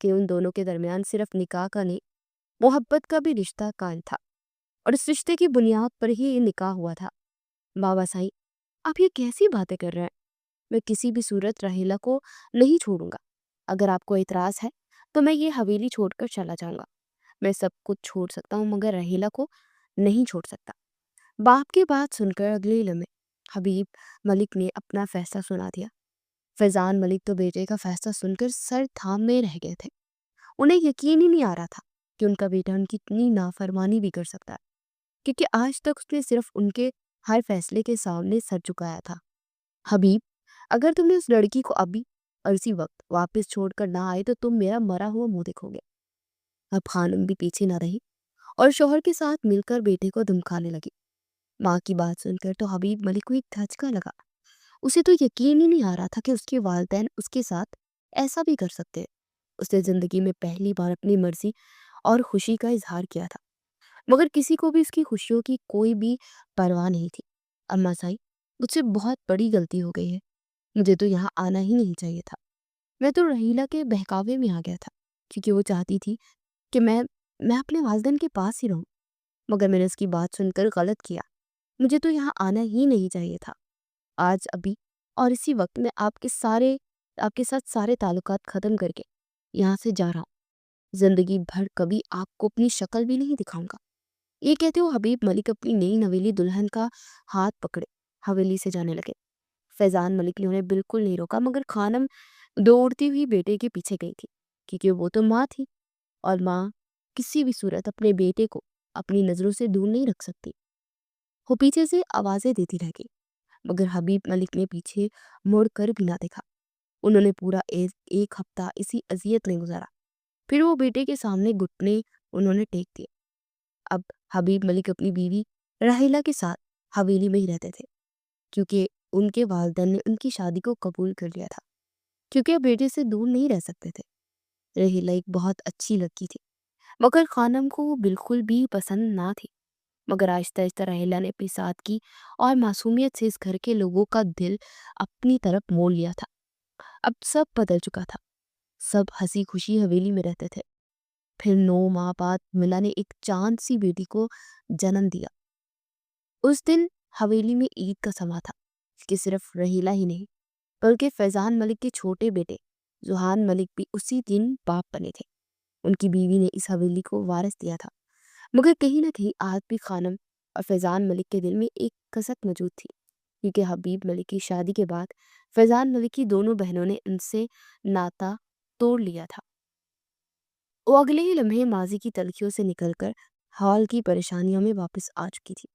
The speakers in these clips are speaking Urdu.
کہ ان دونوں کے درمیان صرف نکاح کا نہیں، محبت کا بھی رشتہ قائم تھا، اور اس رشتے کی بنیاد پر ہی یہ نکاح ہوا تھا۔ بابا سائی، آپ یہ کیسی باتیں کر رہے ہیں؟ میں کسی بھی صورت رحیلہ کو نہیں چھوڑوں گا۔ اگر آپ کو اعتراض ہے تو میں یہ حویلی چھوڑ کر چلا جاؤں گا۔ میں سب کچھ چھوڑ سکتا ہوں مگر رحیلہ کو نہیں چھوڑ سکتا۔ باپ کی بات سن کر اگلے لمحے حبیب ملک نے اپنا فیصلہ سنا دیا۔ فیضان ملک تو بیٹے کا فیصلہ سن کر سر تھامے رہ گئے تھے۔ انہیں یقین ہی نہیں آ رہا تھا کہ ان کا بیٹا ان کی اتنی نافرمانی بھی کر سکتا ہے، کیونکہ آج تک اس نے صرف ان کے ہر فیصلے کے سامنے سر جھکایا تھا۔ حبیب، اگر تم نے اس لڑکی کو ابھی اور اسی وقت واپس چھوڑ کر نہ آئے تو تم میرا مرا ہوا منہ دیکھو گے۔ اب خانم بھی پیچھے نہ رہی اور شوہر کے ساتھ مل کر بیٹے کو دھمکانے لگی۔ ماں کی بات سن کر تو حبیب ملک کو ایک دھچکا لگا۔ اسے تو یقین ہی نہیں آ رہا تھا کہ اس کے والدین اس کے ساتھ ایسا بھی کر سکتے ہیں۔ اس نے زندگی میں پہلی بار اپنی مرضی اور خوشی کا اظہار کیا تھا، مگر کسی کو بھی اس کی خوشیوں کی کوئی بھی پرواہ نہیں تھی۔ اماں سائی، مجھ سے بہت بڑی غلطی ہو گئی ہے، مجھے تو یہاں آنا ہی نہیں چاہیے تھا۔ میں تو رحیلہ کے بہکاوے میں آ گیا تھا، کیونکہ وہ چاہتی تھی کہ میں اپنے والدین کے پاس ہی رہوں، مگر میں نے اس کی بات سن کر غلط کیا۔ مجھے تو یہاں آنا ہی نہیں چاہیے تھا۔ آج ابھی اور اسی وقت میں آپ کے ساتھ سارے تعلقات ختم کر کے یہاں سے جا رہا ہوں۔ زندگی بھر کبھی آپ کو اپنی شکل بھی نہیں دکھاؤں گا۔ یہ کہتے ہو حبیب ملک اپنی نئی نویلی دلہن کا ہاتھ پکڑے حویلی سے جانے لگے۔ فیضان ملک نے انہیں بالکل نہیں روکا، مگر خانم دوڑتی ہوئی بیٹے کے پیچھے گئی تھی، کیونکہ وہ تو ماں تھی، اور ماں کسی بھی صورت اپنے بیٹے کو اپنی نظروں سے دور نہیں رکھ سکتی۔ وہ پیچھے سے آوازیں دیتی رہ گئی، مگر حبیب ملک نے پیچھے مڑ کر بھی نہ دیکھا۔ انہوں نے پورا ایک ہفتہ اسی اذیت میں گزارا، پھر وہ بیٹے کے سامنے گھٹنے انہوں نے ٹیک دیے۔ اب حبیب ملک اپنی بیوی رحیلہ کے ساتھ حویلی میں ہی رہتے تھے، کیونکہ ان کے والدین نے ان کی شادی کو قبول کر لیا تھا، کیونکہ اب بیٹے سے دور نہیں رہ سکتے تھے۔ رحیلہ ایک بہت اچھی لڑکی تھی، مگر خانم کو وہ بالکل بھی پسند نہ تھی، مگر آہستہ آہستہ رحیلہ نے اپنی سادگی اور معصومیت سے اس گھر کے لوگوں کا دل اپنی طرف موڑ لیا تھا۔ اب سب بدل چکا تھا، سب ہنسی خوشی حویلی میں رہتے تھے۔ پھر 9 ماہ بعد ملا نے ایک چاند سی بیٹی کو جنم دیا۔ اس دن حویلی میں عید کا سما تھا کہ صرف رحیلہ ہی نہیں بلکہ فیضان ملک کے چھوٹے بیٹے زوہان ملک بھی اسی دن باپ بنے تھے۔ ان کی بیوی نے اس حویلی کو وارث دیا تھا، مگر کہیں نہ کہیں آج بھی خانم اور فیضان ملک کے دل میں ایک کسک موجود تھی، کیونکہ حبیب ملک کی شادی کے بعد فیضان ملک کی دونوں بہنوں نے ان سے ناتا توڑ لیا تھا۔ وہ اگلے ہی لمحے ماضی کی تلخیوں سے نکل کر حال کی پریشانیوں میں واپس آ چکی تھی۔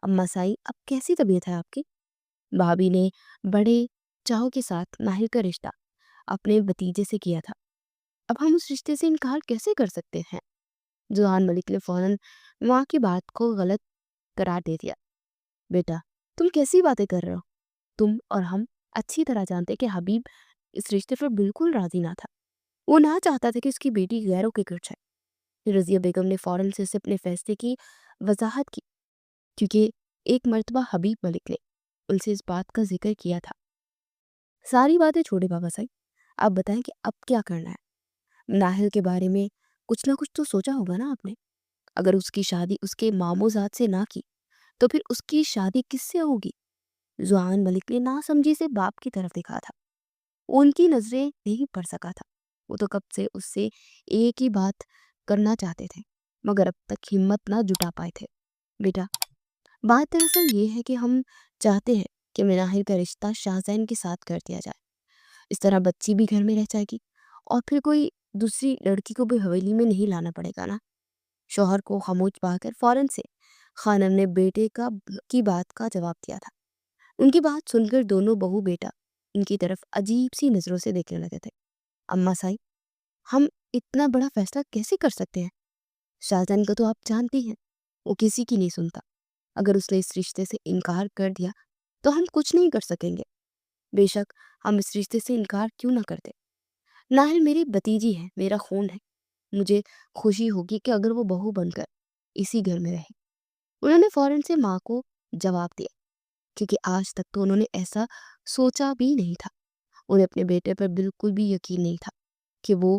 اماں سائی، اب کیسی طبیعت ہے آپ کی؟ بھابھی نے بڑے چاہوں کے ساتھ ناہل کا رشتہ اپنے بھتیجے سے کیا تھا، اب ہم اس رشتے سے انکار کیسے کر سکتے ہیں؟ زوہان ملک نے فوراً ماں کی بات کو غلط قرار دے دیا۔ بیٹا، تم کیسی باتیں کر رہے ہو؟ تم اور ہم اچھی طرح جانتے کہ حبیب اس رشتے پر بالکل راضی نہ تھا۔ وہ نہ چاہتا تھا کہ اس کی بیٹی غیروں کے گھر جائے۔ رضیہ بیگم نے فوراً سے اسے اپنے فیصلے کی وضاحت کی، کیونکہ ایک مرتبہ حبیب ملک نے ان سے اس بات کا ذکر کیا تھا۔ ساری باتیں چھوڑے بابا سائی، آپ بتائیں کہ اب کیا کرنا ہے؟ ناہل کے بارے میں کچھ نہ کچھ تو سوچا ہوگا نا آپ نے؟ اگر اس کی شادی اس کے ماموں زاد سے نہ کی تو پھر اس کی شادی کس سے ہوگی؟ زوہان ملک نے ناسمجھی سے باپ کی طرف دیکھا تھا۔ ان کی نظریں نہیں پڑ سکا تھا، وہ تو کب سے اس سے ایک ہی بات کرنا چاہتے تھے، مگر اب تک ہمت نہ جٹا پائے تھے۔ بیٹا، بات دراصل یہ ہے کہ ہم چاہتے ہیں کہ مناہل کا رشتہ شاہزین کے ساتھ کر دیا جائے، اس طرح بچی بھی گھر میں رہ جائے گی اور پھر کوئی دوسری لڑکی کو بھی حویلی میں نہیں لانا پڑے گا نا۔ شوہر کو خاموش پا کر فوراً سے خانم نے بیٹے کی بات کا جواب دیا تھا۔ ان کی بات سن کر دونوں بہو بیٹا ان کی طرف عجیب سی نظروں سے دیکھنے لگے تھے۔ اماں سائی، ہم اتنا بڑا فیصلہ کیسے کر سکتے ہیں؟ شاہجہان کو تو آپ جانتی ہیں، وہ کسی کی نہیں سنتا۔ اگر اس نے اس رشتے سے انکار کر دیا تو ہم کچھ نہیں کر سکیں گے، بے شک ہم اس رشتے سے انکار کیوں نہ کرتے۔ ناہل میری بھتیجی ہے، میرا خون ہے، مجھے خوشی ہوگی کہ اگر وہ بہو بن کر اسی گھر میں رہے۔ انہوں نے فوراً سے ماں کو جواب دیا، کیونکہ آج تک تو انہوں نے ایسا سوچا بھی نہیں تھا۔ انہیں اپنے بیٹے پر بالکل بھی یقین نہیں تھا کہ وہ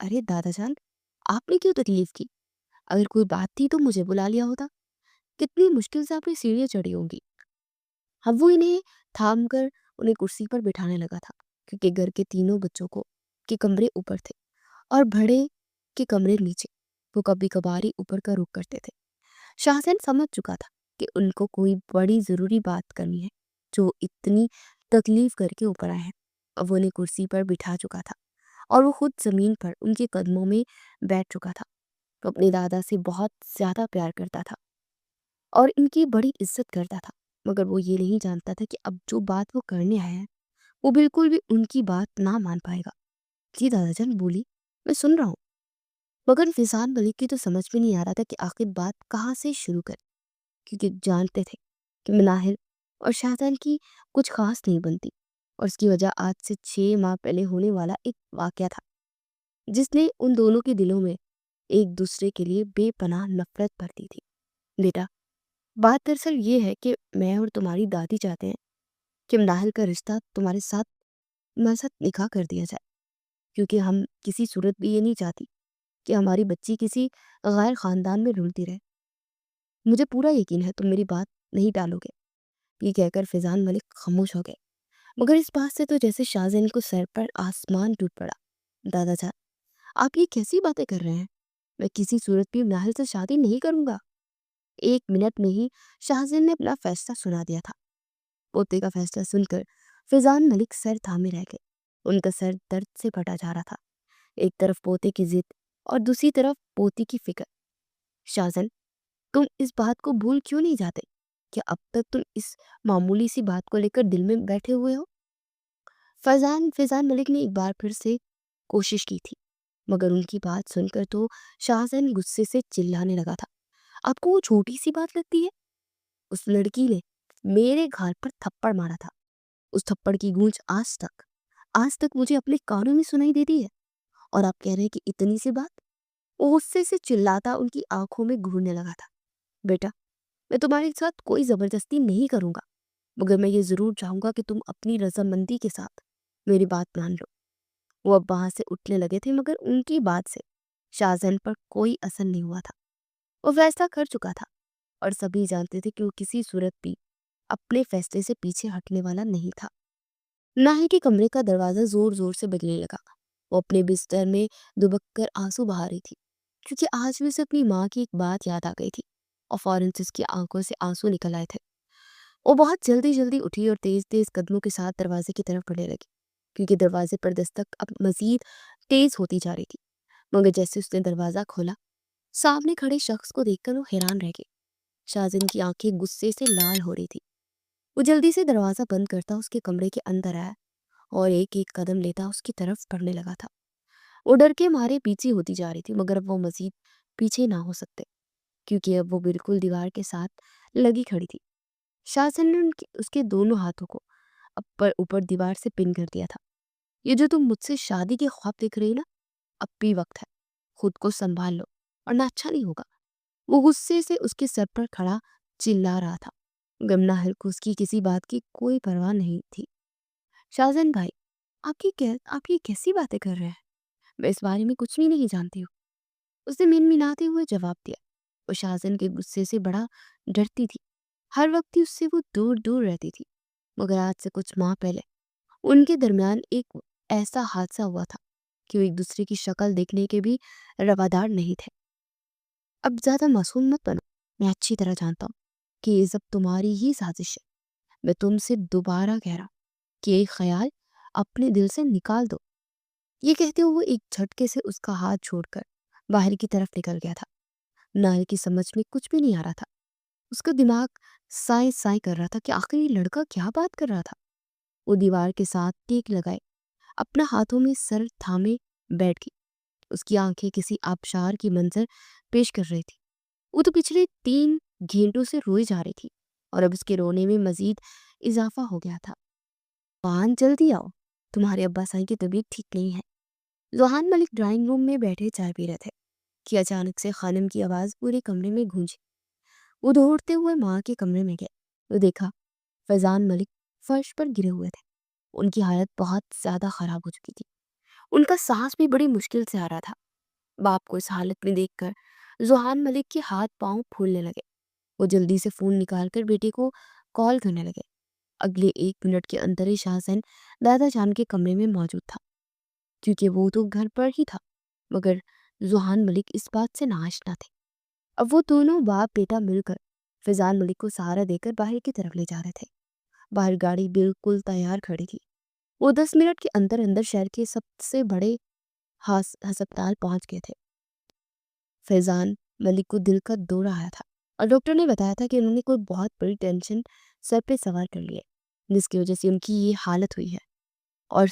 ارے دادا جان، آپ نے کیوں تکلیف کی؟ اگر کوئی بات تھی تو مجھے بلا لیا ہوتا۔ کتنی مشکل سے آپ نے سیڑھیاں چڑھی ہوں گی۔ اب وہ انہیں تھام کر انہیں کرسی پر بٹھانے لگا تھا، کیونکہ گھر کے تینوں بچوں کو کے کمرے اوپر تھے اور بڑے کے کمرے نیچے۔ وہ کبھی کبھار ہی اوپر کا رخ کرتے تھے۔ شاہزین سمجھ چکا تھا کہ ان کو کوئی بڑی ضروری بات کرنی ہے، جو اتنی تکلیف کر کے اوپر آئے ہیں۔ اب وہ انہیں کرسی پر بٹھا چکا تھا اور وہ خود زمین پر ان کے قدموں میں بیٹھ چکا تھا۔ وہ اپنے دادا سے بہت زیادہ پیار کرتا تھا اور ان کی بڑی عزت کرتا تھا، مگر وہ یہ نہیں جانتا تھا کہ اب جو بات وہ کرنے آیا ہے وہ بالکل بھی ان کی بات نہ مان پائے گا۔ جی دادا جان بولی، میں سن رہا ہوں۔ مگر فیضان ملک کی تو سمجھ میں نہیں آ رہا تھا کہ آخر بات کہاں سے شروع کرے، کیونکہ جانتے تھے کہ مناہل اور شاہزان کی کچھ خاص نہیں بنتی، اور اس کی وجہ آج سے 6 ماہ پہلے ہونے والا ایک واقعہ تھا جس نے ان دونوں کے دلوں میں ایک دوسرے کے لیے بے پناہ نفرت بھر دی تھی۔ بیٹا، بات دراصل یہ ہے کہ میں اور تمہاری دادی چاہتے ہیں کہ مناہل کا رشتہ تمہارے ساتھ نکاح کر دیا جائے، کیونکہ ہم کسی صورت بھی یہ نہیں چاہتی کہ ہماری بچی کسی غیر خاندان میں رلتی رہے۔ مجھے پورا یقین ہے تم میری بات نہیں ٹالو گے۔ یہ کہہ کر فیضان ملک خاموش ہو گئے، مگر اس بات سے تو جیسے شاہزین کو سر پر آسمان ٹوٹ پڑا۔ دادا جان، آپ یہ کیسی باتیں کر رہے ہیں؟ میں کسی صورت بھی مناہل سے شادی نہیں کروں گا۔ 1 منٹ میں ہی شاہزین نے اپنا فیصلہ سنا دیا تھا۔ پوتے کا فیصلہ سن کر فیضان ملک سر تھامے رہ گئے۔ ان کا سر درد سے پھٹا جا رہا تھا، ایک طرف پوتے کی ضد اور دوسری طرف پوتی کی فکر۔ شاہزین، تم اس بات کو بھول کیوں نہیں جاتے کہ اب تک تم اس معمولی سی بات کو لے کر دل میں بیٹھے ہوئے ہو؟ فیضان ملک نے ایک بار پھر سے کوشش کی تھی، مگر ان کی بات سن کر تو شاہزین غصے سے چلانے لگا تھا۔ آپ کو وہ چھوٹی سی بات لگتی ہے؟ اس لڑکی نے میرے گھر پر تھپڑ مارا تھا، اس تھپڑ کی گونج آج تک مجھے اپنے کانوں میں سنائی دیتی ہے، اور آپ کہہ رہے ہیں کہ اتنی سی بات؟ وہ غصے سے چلاتا ان کی آنکھوں میں گھورنے لگا تھا۔ بیٹا، میں تمہارے ساتھ کوئی زبردستی نہیں کروں گا، مگر میں یہ ضرور چاہوں گا کہ تم اپنی رضامندی کے ساتھ میری بات مان لو۔ وہ اب وہاں سے اٹھنے لگے تھے، مگر ان کی بات سے شاہزین پر کوئی اثر نہیں ہوا تھا۔ وہ فیصلہ کر چکا تھا اور سبھی جانتے تھے کہ وہ کسی صورت بھی اپنے فیصلے سے پیچھے ہٹنے والا نہیں تھا۔ ناہی کے کمرے کا دروازہ زور زور سے بجنے لگا۔ وہ اپنے بستر میں دبک کر آنسو بہا رہی تھی، کیونکہ آج بھی اسے اپنی ماں کی ایک بات یاد آ گئی تھی اور فوراً سے اس کی آنکھوں سے آنسو نکل آئے تھے۔ وہ بہت جلدی اٹھی اور تیز تیز قدموں کے ساتھ دروازے کی طرف بڑھنے لگی، کیونکہ دروازے پر دستک اب مزید تیز ہوتی جا رہی تھی۔ مگر جیسے اس نے دروازہ کھولا، سامنے کھڑے شخص کو دیکھ کر وہ حیران رہ گئی۔ شاہزین کی آنکھیں غصے سے لال ہو رہی تھی۔ وہ جلدی سے دروازہ بند کرتا اس کے کمرے کے اندر آیا اور ایک ایک قدم لیتا اس کی طرف بڑھنے لگا تھا۔ وہ ڈر کے مارے پیچھے ہوتی جا رہی تھی، مگر اب وہ مزید پیچھے نہ ہو سکتے، کیونکہ اب وہ بالکل دیوار کے ساتھ لگی کھڑی تھی۔ شاہزین نے اس کے دونوں ہاتھوں کو اوپر دیوار سے پن کر دیا تھا۔ یہ جو تم مجھ سے شادی کے خواب دیکھ رہی نا، اب بھی وقت ہے، خود کو سنبھال لو ورنہ اچھا نہیں ہوگا۔ وہ غصے سے اس کے سر پر کھڑا چلا رہا تھا۔ مناہل کو اس کی کسی بات کی کوئی پرواہ نہیں تھی۔ شاہزین بھائی، آپ یہ کیسی باتیں کر رہے ہیں؟ میں اس بارے میں کچھ بھی نہیں جانتی ہوں، اس نے منمناتے ہوئے جواب دیا۔ وہ شاہزین کے غصے سے بڑا ڈرتی تھی، ہر وقت ہی اس سے وہ دور دور رہتی تھی، مگر آج سے کچھ ماہ پہلے ان کے درمیان ایک ایسا حادثہ ہوا تھا کہ وہ ایک دوسرے کی شکل دیکھنے کے بھی روادار نہیں تھے۔ اب زیادہ معصوم مت بنو، میں اچھی طرح جانتا ہوں کہ یہ سب تمہاری ہی سازش ہے۔ میں تم سے دوبارہ کہہ رہا ہوں کہ یہ خیال اپنے دل سے نکال دو۔ یہ کہتے ہوئے ایک جھٹکے سے اس کا ہاتھ چھوڑ کر باہر کی طرف نکل گیا تھا۔ ناہل کی سمجھ میں کچھ بھی نہیں آ رہا تھا۔ اس کا دماغ سائیں سائیں کر رہا تھا کہ آخر یہ لڑکا کیا بات کر رہا تھا۔ وہ دیوار کے ساتھ ٹیک لگائے اپنا ہاتھوں میں سر تھامے بیٹھ گئی۔ اس کی آنکھیں کسی آبشار کی منظر پیش کر رہی تھی۔ وہ تو پچھلے 3 گھنٹوں سے روئی جا رہی تھی اور اب اس کے رونے میں مزید اضافہ ہو گیا تھا۔ پان جلدی آؤ، تمہارے ابا سائیں کی طبیعت ٹھیک نہیں ہے۔ زوہان ملک ڈرائنگ روم میں بیٹھے چائے پی رہے تھے کہ اچانک سے خانم کی آواز پورے کمرے میں گونجی۔ وہ دوڑتے ہوئے ماں کے کمرے میں گئے۔ وہ دیکھا فیضان ملک فرش پر گرے ہوئے تھے۔ ان کی حالت بہت زیادہ خراب ہو چکی تھی ان کا سانس بھی بڑی مشکل سے آ رہا تھا۔ باپ کو اس حالت میں دیکھ کر زوہان ملک کے ہاتھ پاؤں پھولنے لگے۔ وہ جلدی سے فون نکال کر بیٹے کو کال کرنے لگے۔ اگلے 1 منٹ کے اندر ہی شاہزین دادا جان کے کمرے میں موجود تھا، کیونکہ وہ تو گھر پر ہی تھا، مگر زوہان ملک اس بات سے ناآشنا تھے۔ اب وہ دونوں باپ بیٹا مل کر فیضان ملک کو سہارا دے کر باہر کی طرف لے جا رہے تھے۔ باہر گاڑی بالکل تیار کھڑی تھی۔ وہ 10 منٹ کے اندر اندر شہر کے سب سے بڑے ہسپتال پہنچ گئے تھے۔ فیضان ملک کو دل کا دورہ آیا تھا اور ڈاکٹر نے بتایا تھا کہ انہوں نے کوئی بہت بڑی ٹینشن سر پہ سوار کر لی ہے، جس کی وجہ سے ان کی یہ حالت ہوئی ہے۔ اور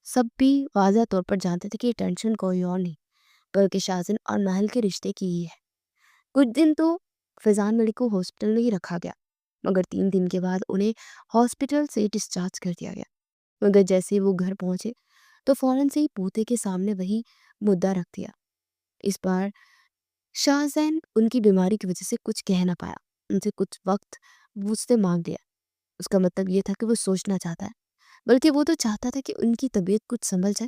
سب بھی واضح طور پر جانتے تھے کہ یہ ٹینشن کوئی اور نہیں بلکہ شاہزین اور ناہل کے رشتے کی ہی ہے۔ کچھ دن تو فیضان ملک کو ہاسپٹل میں ہی رکھا گیا، مگر 3 دن کے بعد انہیں ہاسپٹل سے ڈسچارج کر دیا گیا۔ مگر جیسے وہ گھر پہنچے تو فوراً سے ہی پوتے کے سامنے وہی مدعا رکھ دیا۔ اس بار شاہزین ان کی بیماری کی وجہ سے کچھ کہہ نہ پایا، ان سے کچھ وقت اس سے مانگ لیا۔ اس کا مطلب یہ تھا کہ وہ سوچنا چاہتا ہے، بلکہ وہ تو چاہتا تھا کہ ان کی طبیعت کچھ سنبھل جائے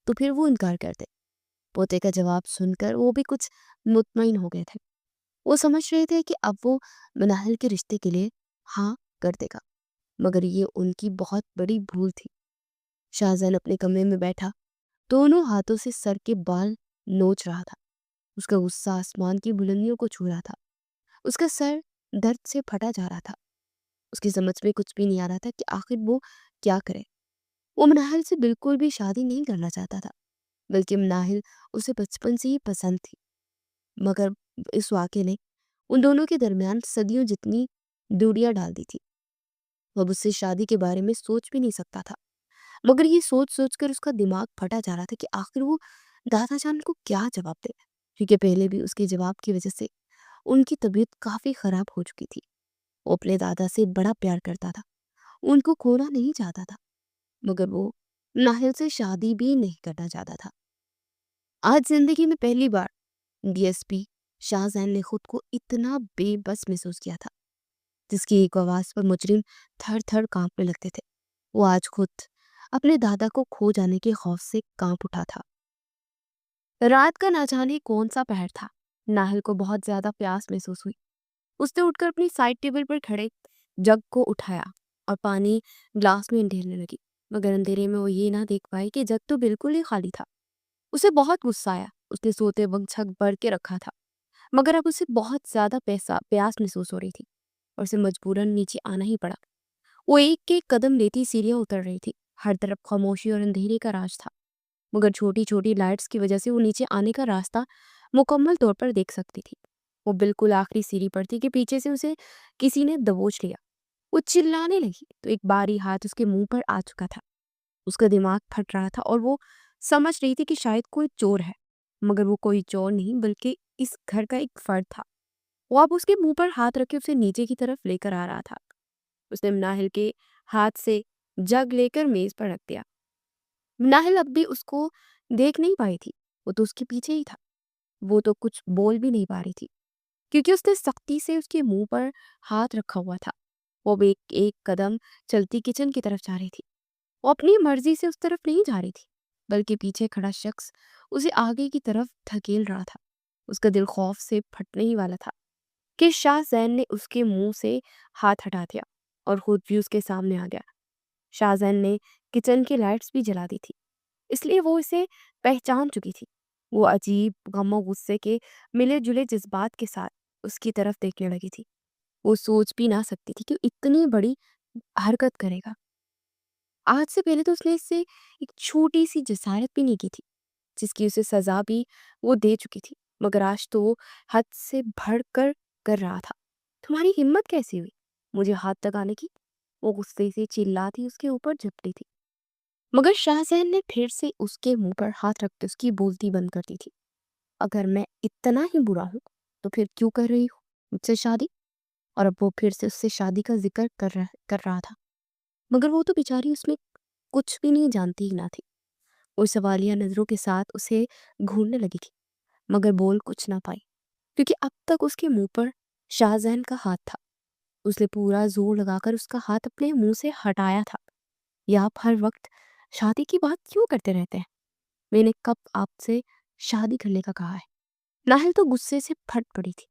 تو پھر وہ انکار کر دے۔ پوتے کا جواب سن کر وہ بھی کچھ مطمئن ہو گئے تھے۔ وہ سمجھ رہے تھے کہ اب وہ مناہل کے رشتے کے لیے ہاں کر دے گا، مگر یہ ان کی بہت بڑی بھول تھی۔ شاہزین اپنے کمرے میں بیٹھا دونوں ہاتھوں سے سر کے بال نوچ رہا تھا۔ اس کا غصہ آسمان کی بلندیوں کو چھو رہا تھا۔ اس کا سر درد سے پھٹا جا رہا تھا۔ اس کی سمجھ میں کچھ بھی نہیں آ رہا تھا کہ آخر وہ کیا کرے۔ وہ مناہل سے بالکل بھی شادی نہیں کرنا چاہتا تھا، بلکہ مناہل اسے بچپن سے ہی پسند تھی، مگر اس واقعے نے ان دونوں کے درمیان صدیوں جتنی دوریاں ڈال دی تھی۔ وہ اب اس سے شادی کے بارے میں سوچ بھی نہیں سکتا تھا، مگر یہ سوچ سوچ کر اس کا دماغ پھٹا جا رہا تھا کہ آخر وہ دادا جان کو کیا جواب دے، کیونکہ پہلے بھی اس کے جواب کی وجہ سے ان کی طبیعت کافی خراب ہو چکی تھی۔ وہ اپنے دادا سے بڑا پیار کرتا تھا، ان کو کھونا نہیں چاہتا تھا، مگر وہ ناہل سے شادی بھی نہیں کرنا چاہتا تھا۔ آج زندگی میں پہلی bar D S P Shahzain نے خود کو اتنا بے بس محسوس کیا تھا، جس کی ایک آواز پر مجرم تھر تھر کانپنے لگتے تھے۔ وہ آج خود اپنے دادا کو کھو جانے کے خوف سے کانپ اٹھا تھا۔ رات کا نہ جانے کون سا پہر تھا۔ ناہل کو بہت زیادہ پیاس محسوس ہوئی۔ اس نے اٹھ کر اپنی سائڈ ٹیبل پر کھڑے جگ کو اٹھایا اور پانی گلاس میں ڈھیرنے لگی، مگر اندھیرے میں وہ یہ نہ دیکھ پائی کہ جگ تو بالکل ہی خالی تھا۔ اسے بہت غصہ آیا۔ اس نے سوتے وقت جھگ بھر کے رکھا تھا، مگر اب اسے بہت زیادہ پیاس محسوس ہو رہی تھی اور اسے مجبوراً نیچے آنا ہی پڑا۔ وہ ایک ایک قدم لیتی سیڑھیاں اتر رہی تھی۔ ہر طرف خاموشی اور اندھیرے کا راج تھا، مگر چھوٹی چھوٹی لائٹس کی وجہ سے وہ نیچے آنے کا راستہ مکمل طور پر دیکھ سکتی تھی۔ وہ بالکل آخری سیڑھی پر تھی کہ پیچھے سے اسے کسی نے دبوچ لیا۔ وہ چلانے لگی تو ایک باری ہاتھ اس کے منہ پر آ چکا تھا۔ اس کا دماغ پھٹ رہا تھا اور وہ سمجھ رہی تھی کہ شاید کوئی چور ہے، مگر وہ کوئی چور نہیں بلکہ اس گھر کا ایک فرد تھا۔ وہ اب اس کے منہ پر ہاتھ رکھے اسے نیچے کی طرف لے کر آ رہا تھا۔ اس نے مناہل کے ہاتھ سے جگ لے کر میز پر رکھ دیا۔ مناہل اب بھی اس کو دیکھ نہیں پائی تھی، وہ تو اس کے پیچھے ہی تھا۔ وہ تو کچھ بول بھی نہیں پا رہی تھی، کیونکہ اس نے سختی سے اس کے منہ پر ہاتھ رکھا ہوا تھا۔ وہ ایک ایک قدم چلتی کچن کی طرف جا رہی تھی۔ وہ اپنی مرضی سے اس طرف نہیں جا رہی تھی، بلکہ پیچھے کھڑا شخص اسے آگے کی طرف دھکیل رہا تھا۔ اس کا دل خوف سے پھٹنے ہی والا تھا کہ شاہزین نے اس کے منہ سے ہاتھ ہٹا دیا اور خود بھی اس کے سامنے آ گیا۔ شاہزین نے کچن کی لائٹس بھی جلا دی تھی، اس لیے وہ اسے پہچان چکی تھی۔ وہ عجیب غم و غصے کے ملے جلے جذبات کے ساتھ اس کی طرف دیکھنے لگی تھی۔ وہ سوچ بھی نہ سکتی تھی کہ اتنی بڑی حرکت کرے گا۔ آج سے پہلے تو اس نے اس سے ایک چھوٹی سی جسارت بھی نہیں کی تھی، جس کی اسے سزا بھی وہ دے چکی تھی، مگر آج تو وہ حد سے بڑھ کر رہا تھا۔ تمہاری ہمت کیسی ہوئی مجھے ہاتھ لگانے کی؟ وہ غصے سے چلاتی اس کے اوپر جھپٹی تھی، مگر شاہزین نے پھر سے اس کے منہ پر ہاتھ رکھ کے اس کی بولتی بند کر دی تھی۔ اگر میں اتنا ہی برا ہوں تو پھر کیوں کر رہی ہوں مجھ سے شادی؟ اور اب وہ پھر سے اس سے شادی کا ذکر کر رہا تھا، مگر وہ تو بیچاری اس میں کچھ بھی نہیں جانتی ہی نہ تھی۔ وہ سوالیہ نظروں کے ساتھ اسے گھورنے لگی تھی، مگر بول کچھ نہ پائی، کیونکہ اب تک اس کے منہ پر شاہزین کا ہاتھ تھا۔ اس نے پورا زور لگا کر اس کا ہاتھ اپنے منہ سے ہٹایا تھا۔ یا آپ ہر وقت شادی کی بات کیوں کرتے رہتے ہیں؟ میں نے کب آپ سے شادی کرنے کا کہا ہے؟ ناہل تو غصے سے پھٹ پڑی تھی،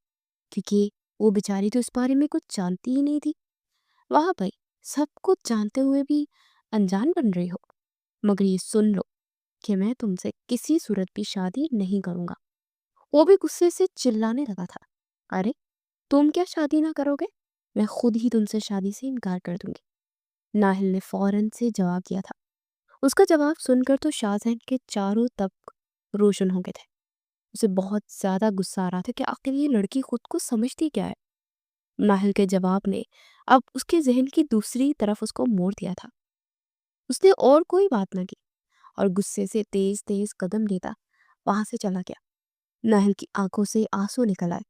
کیونکہ وہ بیچاری تو اس بارے میں کچھ جانتی ہی نہیں تھی۔ وہاں بھائی، سب کچھ جانتے ہوئے بھی انجان بن رہی ہو؟ مگر یہ سن لو کہ میں تم سے کسی صورت بھی شادی نہیں کروں گا۔ وہ بھی غصے سے چلانے لگا تھا، ارے تم کیا شادی نہ کرو گے؟ میں خود ہی تم سے شادی سے انکار کر دوں گی، ناہل نے فوراً سے جواب دیا تھا۔ اس کا جواب سن کر تو شاہزہن کے چاروں طرف روشن ہو گئے تھے۔ اسے بہت زیادہ غصہ آ رہا تھا کہ آخر یہ لڑکی خود کو سمجھتی کیا ہے۔ ناہل کے جواب نے اب اس کے ذہن کی دوسری طرف اس کو موڑ دیا تھا۔ اس نے اور کوئی بات نہ کی اور غصے سے تیز تیز قدم لیتا وہاں سے چلا گیا۔ ناہل کی آنکھوں سے آنسو نکل آئے۔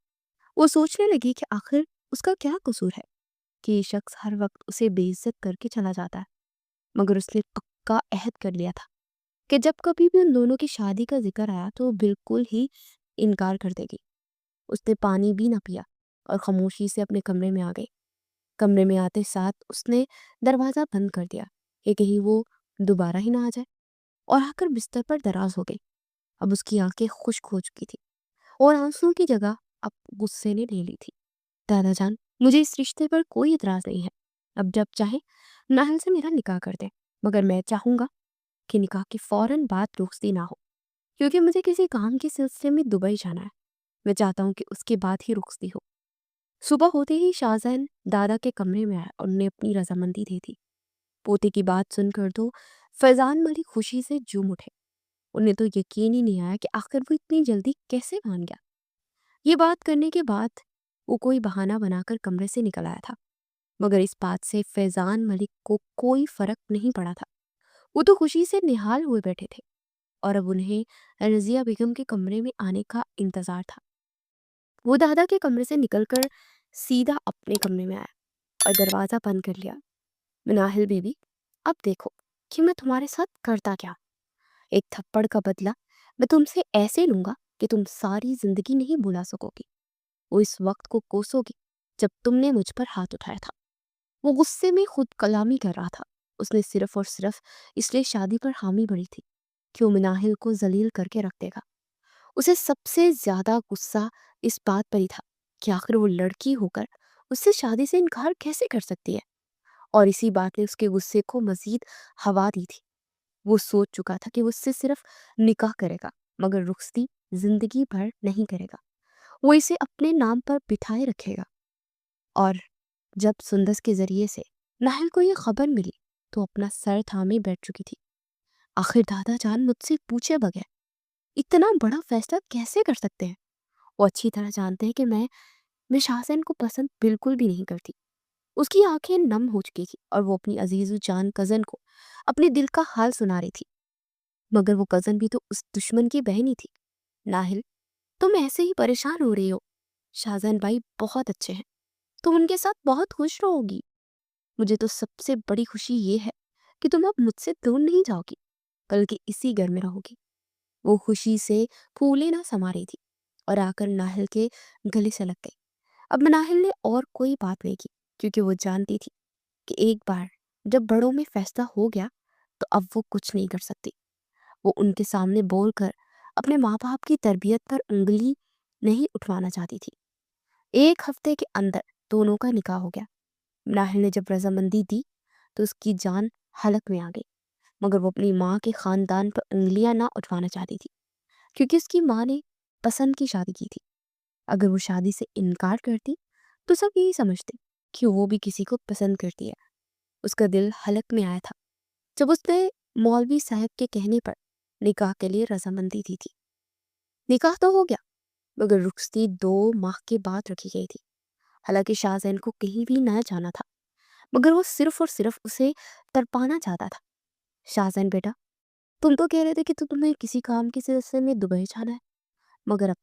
وہ سوچنے لگی کہ آخر اس کا کیا قصور ہے کہ یہ شخص ہر وقت اسے بے عزت کر کے چلا جاتا ہے۔ مگر اس نے پکا عہد کر لیا تھا کہ جب کبھی بھی ان دونوں کی شادی کا ذکر آیا تو وہ بالکل ہی انکار کر دے گی۔ اس نے پانی بھی نہ پیا اور خاموشی سے اپنے کمرے میں آ گئی۔ کمرے میں آتے ساتھ اس نے دروازہ بند کر دیا کہ کہیں وہ دوبارہ ہی نہ آ جائے، اور آ کر بستر پر دراز ہو گئی۔ اب اس کی آنکھیں خشک ہو چکی تھی اور آنسوں کی جگہ اب غصے نے لے لی تھی۔ دادا جان، مجھے اس رشتے پر کوئی اعتراض نہیں ہے، اب جب چاہے ناہل سے میرا نکاح کر دیں، مگر میں چاہوں گا کہ نکاح کی فوراً بات رخصتی نہ ہو، کیونکہ مجھے کسی کام کے سلسلے میں دبئی جانا ہے۔ میں چاہتا ہوں کہ اس کے بعد ہی رخصتی ہو۔ صبح ہوتے ہی شاہزہن دادا کے کمرے میں آیا اور انہیں اپنی رضامندی دی تھی۔ پوتے کی بات سن کر تو فیضان ملک خوشی سے جھوم اٹھے۔ انہیں تو یقین ہی نہیں آیا کہ آخر وہ اتنی جلدی کیسے مان گیا۔ یہ بات کرنے کے بعد وہ کوئی بہانہ بنا کر کمرے سے نکل آیا تھا، مگر اس بات سے فیضان ملک کو کوئی فرق نہیں پڑا تھا۔ وہ تو خوشی سے نہال ہوئے بیٹھے تھے اور اب انہیں رضیہ بیگم کے کمرے میں آنے کا انتظار تھا۔ وہ دادا کے کمرے سے نکل کر سیدھا اپنے کمرے میں آیا اور دروازہ بند کر لیا۔ ناہل بیوی، اب دیکھو کہ میں تمہارے ساتھ کرتا کیا۔ ایک تھپڑ کا بدلہ میں تم سے ایسے لوں گا کہ تم ساری زندگی نہیں بھلا سکو گی۔ وہ اس وقت کو کوسو گی جب تم نے مجھ پر ہاتھ اٹھایا تھا۔ وہ غصے میں خود کلامی کر رہا تھا۔ اس نے صرف اور صرف اس لیے شادی پر حامی بھری تھی کہ وہ ناہل کو ذلیل کر کے رکھ دے گا۔ اسے سب سے زیادہ غصہ اس بات پر ہی تھا کہ آخر وہ لڑکی ہو کر اس سے شادی سے انکار کیسے کر سکتی ہے، اور اسی بات نے اس کے غصے کو مزید ہوا دی تھی۔ وہ سوچ چکا تھا کہ وہ اس سے صرف نکاح کرے گا، مگر رخصتی زندگی بھر نہیں کرے گا۔ وہ اسے اپنے نام پر بٹھائے رکھے گا۔ اور جب سندس کے ذریعے سے ناہل کو یہ خبر ملی تو اپنا سر تھامے بیٹھ چکی تھی۔ آخر دادا جان مجھ سے پوچھے بغیر اتنا بڑا فیصلہ کیسے کر سکتے ہیں؟ وہ اچھی طرح جانتے ہیں کہ میں شاہزہن کو پسند بالکل بھی نہیں کرتی۔ اس کی آنکھیں نم ہو چکی تھی اور وہ اپنی عزیز و جان کزن کو اپنے دل کا حال سنا رہی تھی، مگر وہ کزن بھی تو اس دشمن کی بہن ہی تھی۔ ناہل، تم ایسے ہی پریشان ہو رہی ہو، شاہزہن بھائی بہت اچھے ہیں، تم ان کے ساتھ بہت خوش رہو گی۔ مجھے تو سب سے بڑی خوشی یہ ہے کہ تم اب مجھ سے دور نہیں جاؤ گی، بلکہ اسی گھر میں رہو گی۔ وہ خوشی سے پھولے نہ سما رہی تھی اور آ کر ناہل کے گلے سے لگ گئی۔ اب ناہل نے اور کوئی بات نہیں کی، کیونکہ وہ جانتی تھی کہ ایک بار جب بڑوں میں فیصلہ ہو گیا تو اب وہ کچھ نہیں کر سکتی۔ وہ ان کے سامنے بول کر اپنے ماں باپ کی تربیت پر انگلی نہیں اٹھوانا چاہتی تھی۔ ایک ہفتے کے اندر دونوں کا نکاح ہو گیا۔ ناہل نے جب رضامندی دی تو اس کی جان حلق میں آ گئی، مگر وہ اپنی ماں کے خاندان پر انگلیاں نہ اٹھوانا چاہتی تھی، کیونکہ اس کی ماں نے پسند کی شادی کی تھی۔ اگر وہ شادی سے انکار کرتی تو سب یہی سمجھتے کہ وہ بھی کسی کو پسند کرتی ہے۔ اس کا دل حلق میں آیا تھا جب اس نے مولوی صاحب کے کہنے پر نکاح کے لیے رضامندی دی تھی۔ نکاح تو ہو گیا، مگر رخصتی 2 ماہ کے بعد رکھی گئی تھی۔ حالانکہ شاہزہن کو کہیں بھی نہ جانا تھا، مگر وہ صرف اور صرف اسے تڑپانا چاہتا تھا۔ شاہزہن بیٹا، تم تو کہہ رہے تھے کہ تمہیں کسی کام کے سلسلے میں دبئی جانا ہے، مگر اب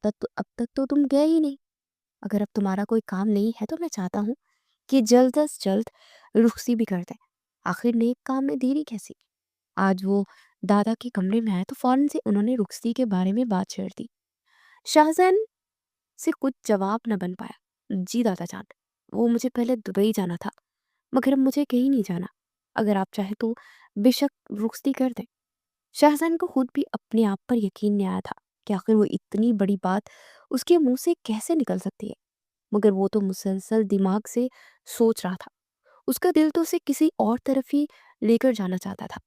تک تو تم گئے ہی نہیں۔ اگر اب تمہارا کوئی کام نہیں ہے تو میں چاہتا ہوں کہ جلد از جلد رخصتی بھی کر دیں۔ آخر نیک کام میں دیری کیسی؟ آج وہ دادا کے کمرے میں آئے تو فوراً سے انہوں نے رخصتی کے بارے میں بات چھیڑ دی۔ شاہزہن سے کچھ جواب نہ بن پایا۔ جی دادا جان، وہ مجھے پہلے دبئی جانا تھا، مگر اب مجھے کہیں نہیں جانا۔ اگر آپ چاہیں تو بے شک رخصتی کر دیں۔ شاہزان کو خود بھی اپنے آپ پر یقین نہیں آیا تھا کہ آخر وہ اتنی بڑی بات اس کے منہ سے کیسے نکل سکتی ہے، مگر وہ تو مسلسل دماغ سے سوچ رہا تھا۔ اس کا دل تو اسے کسی اور طرف ہی لے کر جانا چاہتا تھا۔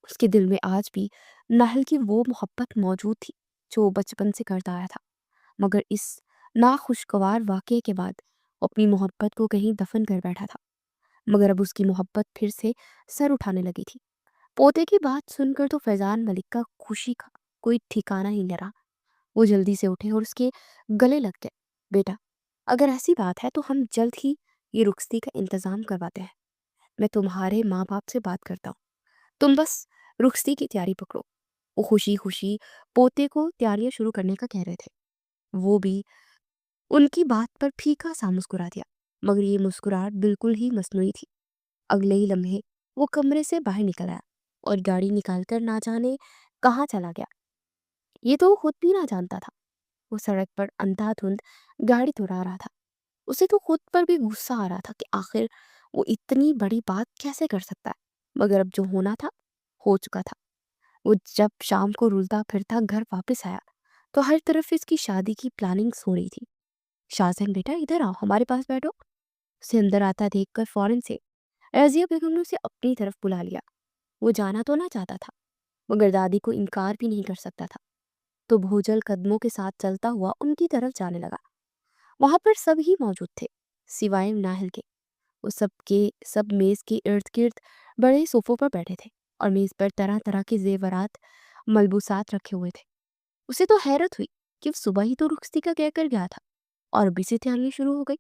اس کے دل میں آج بھی ناہل کی وہ محبت موجود تھی جو وہ بچپن سے کرتا آیا تھا، مگر اس ناخوشگوار واقعے کے بعد وہ اپنی محبت کو کہیں دفن کر بیٹھا تھا۔ مگر اب اس کی محبت پھر سے سر اٹھانے لگی تھی۔ پوتے کی بات سن کر تو فیضان ملک کا خوشی کا کوئی ٹھکانہ ہی نہ رہا۔ وہ جلدی سے اٹھے اور اس کے گلے لگ گئے۔ بیٹا، اگر ایسی بات ہے تو ہم جلد ہی یہ رخصتی کا انتظام کرواتے ہیں۔ میں تمہارے ماں باپ سے بات کرتا ہوں، تم بس رخصتی کی تیاری پکڑو۔ وہ خوشی خوشی پوتے کو تیاریاں شروع کرنے کا کہہ رہے تھے۔ وہ بھی ان کی بات پر پھیکا سا مسکرا دیا، مگر یہ مسکراہٹ بالکل ہی مصنوعی تھی۔ اگلے ہی لمحے وہ کمرے سے باہر نکل آیا اور گاڑی نکال کر نہ جانے کہاں چلا گیا، یہ تو وہ خود بھی نہ جانتا تھا۔ وہ سڑک پر اندھا دھند گاڑی دوڑا رہا تھا۔ اسے تو خود پر بھی غصہ آ رہا تھا کہ آخر وہ اتنی بڑی بات کیسے کر سکتا ہے، مگر اب جو ہونا تھا ہو چکا تھا۔ وہ جب شام کو رلتا پھرتا گھر واپس آیا تو ہر طرف اس کی شادی کی پلاننگز ہو رہی تھی۔ شاہزین بیٹا ادھر آؤ، ہمارے پاس بیٹھو۔ اسے اندر آتا دیکھ کر فوراً سے رضیہ بیگم نے اسے اپنی طرف بلا لیا۔ وہ جانا تو نہ چاہتا تھا، مگر دادی کو انکار بھی نہیں کر سکتا تھا، تو بھوجل قدموں کے ساتھ چلتا ہوا ان کی طرف جانے لگا۔ وہاں پر سب ہی موجود تھے سوائے ناہل کے۔ وہ سب میز کے ارد گرد بڑے صوفوں پر بیٹھے تھے اور میز پر طرح طرح کے زیورات ملبوسات رکھے ہوئے تھے۔ اسے تو حیرت ہوئی کہ صبح ہی تو رخصتی کا کہہ کر گیا تھا اور ابھی سے تیاریاں شروع ہو گئی۔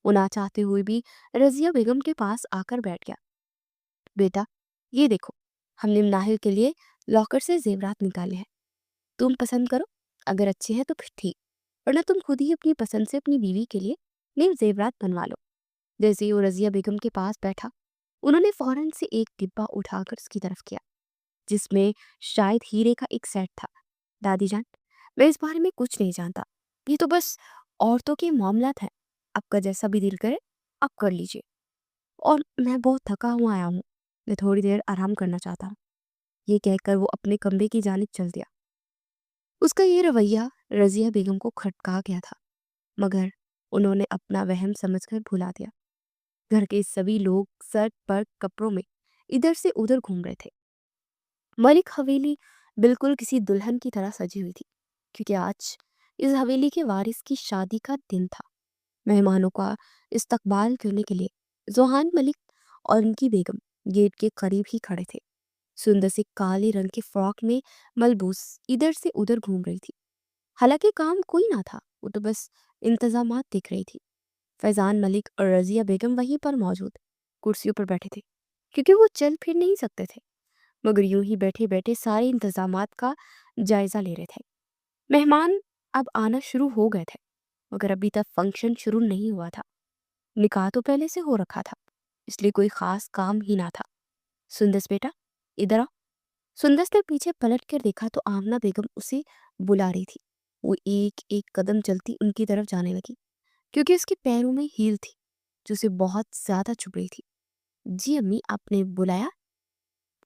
وہ نہ چاہتے ہوئے بھی رضیہ بیگم کے پاس آ کر بیٹھ گیا۔ بیٹا یہ دیکھو، ہم نے ناہل کے لیے لاکر سے زیورات نکالے ہیں، تم پسند کرو، اگر اچھے ہیں تو پھر ٹھیک، ورنہ تم خود ہی اپنی پسند سے اپنی بیوی کے لیے نئے زیورات بنوا لو۔ جیسے ہی وہ رضیہ بیگم کے پاس بیٹھا، انہوں نے فوراً سے ایک ڈبہ اٹھا کر اس کی طرف کیا جس میں شاید ہیرے کا ایک سیٹ تھا۔ دادی جان، میں اس بارے میں کچھ نہیں جانتا، یہ تو بس عورتوں کے معاملات ہیں، آپ کا جیسا بھی دل کرے آپ کر لیجئے، اور میں بہت تھکا ہوا آیا ہوں، میں تھوڑی دیر آرام کرنا چاہتا ہوں۔ یہ کہہ کر وہ اپنے کمرے کی جانب چل دیا۔ اس کا یہ رویہ رضیہ بیگم کو کھٹکا گیا تھا، مگر انہوں نے اپنا وہم سمجھ کر بھلا دیا۔ گھر کے سبھی لوگ سر پر کپڑوں میں ادھر سے ادھر گھوم رہے تھے۔ ملک حویلی بالکل کسی دلہن کی طرح سجی ہوئی تھی، کیونکہ آج اس حویلی کے وارث کی شادی کا دن تھا۔ مہمانوں کا استقبال کرنے کے لیے زوہان ملک اور ان کی بیگم گیٹ کے قریب ہی کھڑے تھے۔ سندس ایک کالے رنگ کے فراک میں ملبوس ادھر سے ادھر گھوم رہی تھی، حالانکہ کام کوئی نہ تھا، وہ تو بس انتظامات دیکھ رہی تھی۔ فیضان ملک اور رضیہ بیگم وہیں پر موجود کرسیوں پر بیٹھے تھے، کیونکہ وہ چل پھر نہیں سکتے تھے، مگر یوں ہی بیٹھے بیٹھے سارے انتظامات کا جائزہ لے رہے تھے۔ مہمان اب آنا شروع ہو گئے تھے، مگر ابھی تک فنکشن شروع نہیں ہوا تھا۔ نکاح تو پہلے سے ہو رکھا تھا، اس لیے کوئی خاص کام ہی نہ تھا۔ سندس بیٹا ادھر آ۔ سندس نے پیچھے پلٹ کر دیکھا تو آمنہ بیگم اسے بلا رہی تھی۔ وہ ایک ایک قدم چلتی ان کی طرف جانے لگی، کیونکہ اس کے پیروں میں ہیل تھی جو اسے بہت زیادہ چبھ رہی تھی۔ جی امی، آپ نے بلایا؟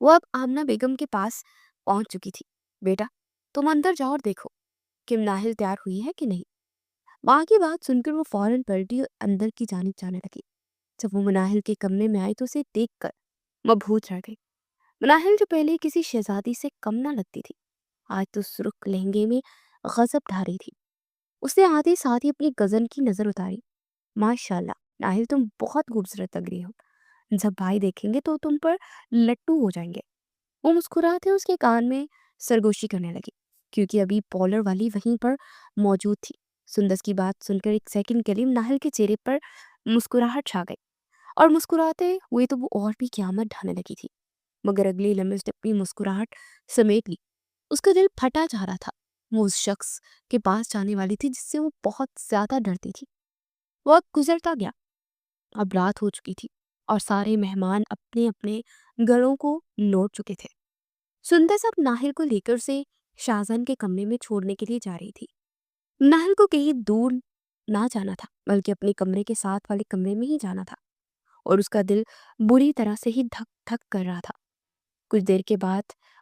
وہ اب آمنہ بیگم کے پاس پہنچ چکی تھی۔ بیٹا تم اندر جاؤ اور دیکھو کہ ناہل تیار ہوئی ہے کہ نہیں۔ ماں کی بات سن کر وہ فوراً پلٹی اور اندر کی جانب جانے لگی۔ جب وہ مناہل کے کمرے میں آئی تو اسے دیکھ کر مبہوت رہ گئی۔ مناہل جو پہلے کسی شہزادی سے کم نہ لگتی تھی، آج تو سرخ لہنگے میں غضب ڈھا رہی تھی۔ اس نے آتے ساتھ ہی اپنی گزن کی نظر اتاری۔ ماشاءاللہ ناہل، تم بہت خوبصورت لگ رہی ہو، جب بھائی دیکھیں گے تو تم پر لٹو ہو جائیں گے۔ وہ مسکراتے اس کے کان میں سرگوشی کرنے لگی، کیونکہ ابھی پولر والی وہیں پر موجود تھی۔ سندس کی بات سن کر ایک سیکنڈ کے لیے ناہل کے چہرے پر مسکراہٹ چھا گئی، اور مسکراتے ہوئے تو وہ اور بھی قیامت ڈھانے لگی تھی، مگر اگلی لمحے اس نے اپنی مسکراہٹ سمیٹ لی۔ اس کا دل پھٹا جا رہا تھا۔ وہ اس شخص کے پاس جانے والی تھی جس سے وہ بہت زیادہ ڈرتی تھی۔ وقت گزرتا گیا، اب رات ہو چکی تھی اور سارے مہمان اپنے اپنے گھروں کو لوٹ چکے تھے۔ سندس اب ناہل کو لے کر اسے شاہزان کے کمرے میں چھوڑنے کے لیے جا رہی تھی۔ ناہل کو کہیں دور نہ جانا تھا، بلکہ اپنے کمرے کے ساتھ والے کمرے میں ہی جانا تھا، اور اس کا دل بری طرح سے ہی دھک دھک کر رہا تھا۔ کچھ دیر کے بعد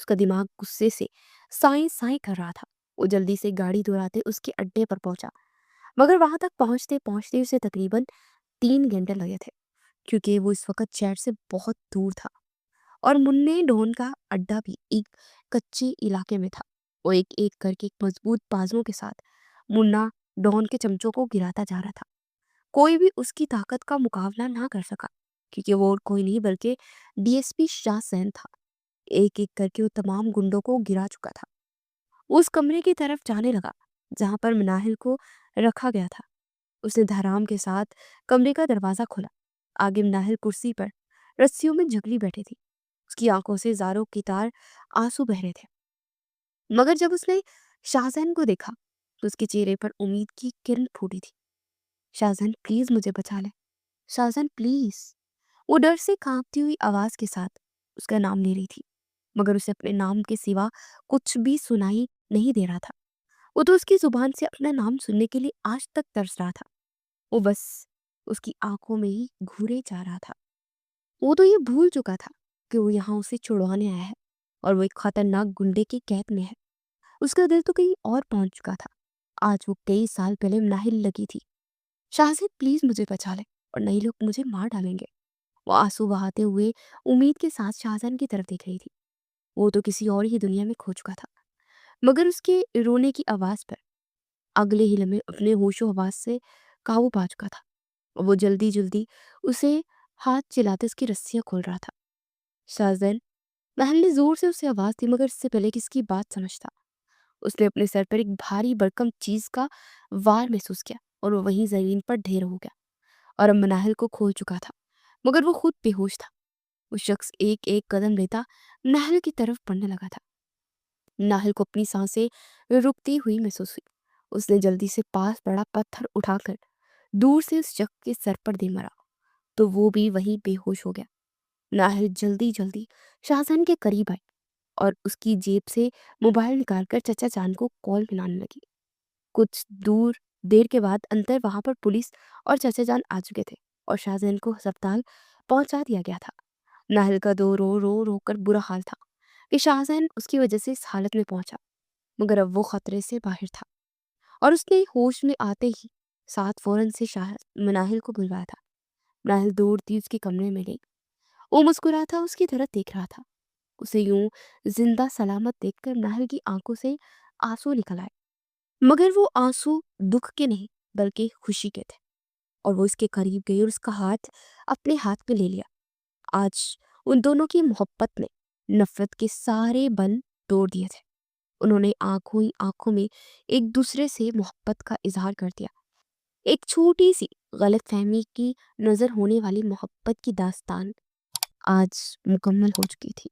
اس کا دماغ غصے سے سائیں سائیں کر رہا تھا۔ وہ جلدی سے گاڑی دوڑاتے اس کے اڈے پر پہنچا، مگر وہاں تک پہنچتے پہنچتے اسے تقریباً 3 گھنٹے لگے تھے، کیونکہ وہ اس وقت شہر سے بہت دور تھا اور منّے ڈھون کا اڈا بھی ایک کچے علاقے میں تھا۔ وہ ایک ایک کر کے ایک مضبوط بازوں کے ساتھ منا ڈون کے چمچوں کو گراتا جا رہا تھا۔ کوئی بھی اس کی طاقت کا مقابلہ نہ کر سکا، کیونکہ وہ اور کوئی نہیں بلکہ ڈی ایس پی شاہ سین تھا۔ ایک ایک کر کے وہ تمام گنڈوں کو گرا چکا تھا۔ وہ اس کمرے کی طرف جانے لگا جہاں پر مناہل کو رکھا گیا تھا۔ اس نے دھرام کے ساتھ کمرے کا دروازہ کھولا۔ آگے مناہل کرسی پر رسیوں میں جگلی بیٹھی تھی۔ اس کی آنکھوں سے زاروں کی تار آنسو بہ رہے تھے، مگر جب اس نے شاہزین کو دیکھا تو اس کے چہرے پر امید کی کرن پھوٹی تھی۔ شاہزین پلیز مجھے بچا لے، شاہزین پلیز۔ وہ ڈر سے کانپتی ہوئی آواز کے ساتھ اس کا نام لے رہی تھی، مگر اسے اپنے نام کے سوا کچھ بھی سنائی نہیں دے رہا تھا۔ وہ تو اس کی زبان سے اپنا نام سننے کے لیے آج تک ترس رہا تھا۔ وہ بس اس کی آنکھوں میں ہی گھورے جا رہا تھا۔ وہ تو یہ بھول چکا تھا کہ وہ یہاں اسے چھڑوانے آیا ہے اور وہ ایک خطرناک گنڈے کی قید میں ہے۔ اس کا دل تو کہیں اور پہنچ چکا تھا۔ آج وہ کئی سال پہلے مناہل لگی تھی۔ شاہزید پلیز مجھے بچا لے اور نہیں لوگ مجھے مار ڈالیں گے۔ وہ آنسو بہاتے ہوئے امید کے ساتھ شاہزین کی طرف دیکھ رہی تھی۔ وہ تو کسی اور ہی دنیا میں کھو چکا تھا، مگر اس کے رونے کی آواز پر اگلے ہی لمحے اپنے ہوش و حواس سے قابو پا چکا تھا۔ وہ جلدی جلدی اسے ہاتھ چلاتے اس کی رسیاں کھول رہا تھا۔ شاہزین، محل نے زور سے اسے آواز دی، مگر اس سے پہلے کس کی بات سمجھتا اس نے اپنے سر پر ایک بھاری بھرکم چیز کا وار محسوس کیا اور وہ وہیں زمین پر ڈھیر ہو گیا اور اب مناہل کو کھول چکا تھا، مگر وہ خود بے ہوش تھا۔ وہ شخص ایک ایک قدم لیتا ناہل کی طرف بڑھنے لگا تھا۔ ناہل کو اپنی سانسیں رکتی ہوئی محسوس ہوئی۔ اس نے جلدی سے پاس پڑا پتھر اٹھا کر دور سے اس شخص کے سر پر دے مارا تو وہ بھی وہیں بے ہوش ہو گیا۔ ناہل جلدی جلدی شاہزین کے قریب آئی اور اس کی جیب سے موبائل نکال کر چچا جان کو کال ملانے لگی۔ کچھ دیر کے بعد اندر وہاں پر پولیس اور چچا جان آ چکے تھے اور شاہزین کو ہسپتال پہنچا دیا گیا تھا۔ ناہل کا تو رو رو رو کر برا حال تھا کہ شاہزین اس کی وجہ سے اس حالت میں پہنچا، مگر اب وہ خطرے سے باہر تھا اور اس نے ہوش میں آتے ہی ساتھ فوراً سے مناہل کو بلوایا تھا۔ مناہل دوڑتی اس کے کمرے میں گئی۔ وہ مسکراتا اس کی طرف دیکھ رہا تھا۔ اسے یوں زندہ سلامت دیکھ کر مناہل کی آنکھوں سے آنسو نکل آئے، مگر وہ آنسو دکھ کے نہیں بلکہ خوشی کے تھے، اور وہ اس کے قریب گئی اور اس کا ہاتھ اپنے ہاتھ میں لے لیا۔ آج ان دونوں کی محبت نے نفرت کے سارے بند توڑ دیے تھے۔ انہوں نے آنکھوں ہی آنکھوں میں ایک دوسرے سے محبت کا اظہار کر دیا۔ ایک چھوٹی سی غلط فہمی کی نظر ہونے والی محبت کی داستان آج مکمل ہو چکی تھی۔